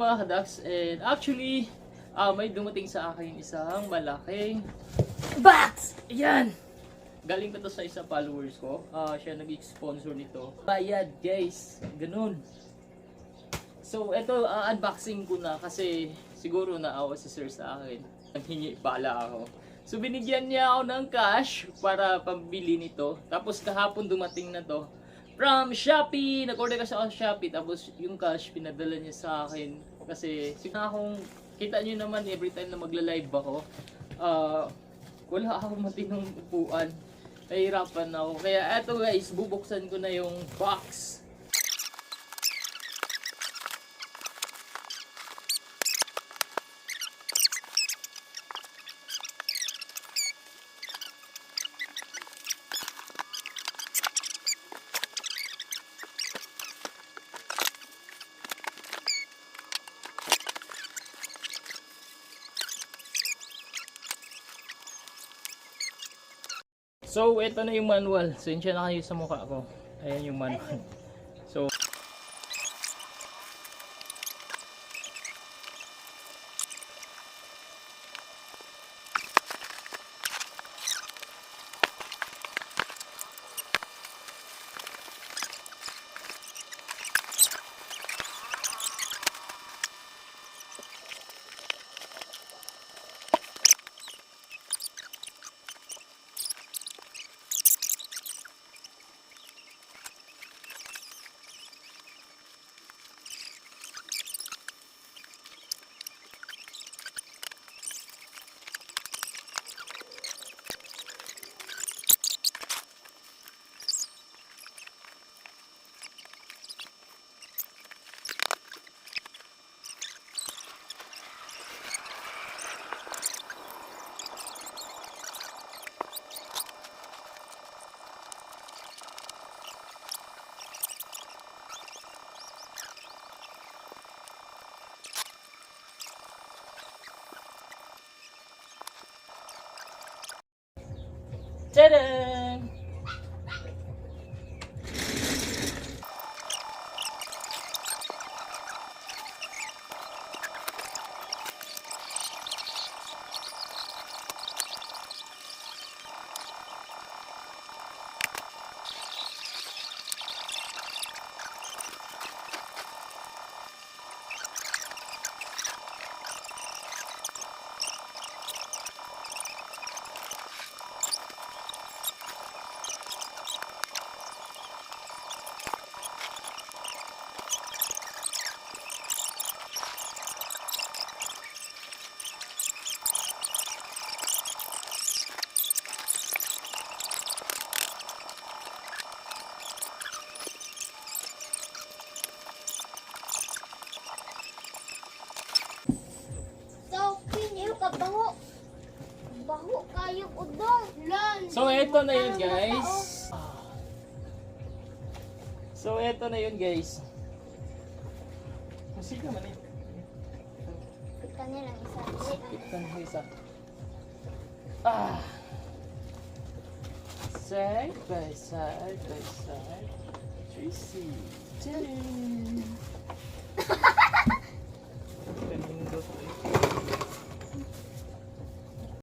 Mga kadaks, and actually, may dumating sa akin isang malaking box! Ayan! Galing ko to sa isang followers ko. Siya nag-sponsor nito. Bayad guys, ganun. So, ito, unboxing ko na kasi siguro naawa si sir sa akin. Nanghingi pala ako. So, binigyan niya ako ng cash para pambili nito. Tapos kahapon dumating na to from Shopee. Nag-order kasi ako sa Shopee. Tapos yung cash pinadala niya sa akin. Kasi akong, kita nyo naman every time na magla-live ako, wala akong matinong upuan. Nahihirapan ako. Kaya eto guys, bubuksan ko na yung box. So, ito na yung manual. Sensya na kayo sa mukha ko. Ayan yung manual. So, tadaan! Baho kayo udong. So, ito na yun guys. So, ito na yun guys. Musik naman eh. Kita nilang isa. Ito na isa. Side by side by side. Tracy. Tadaan!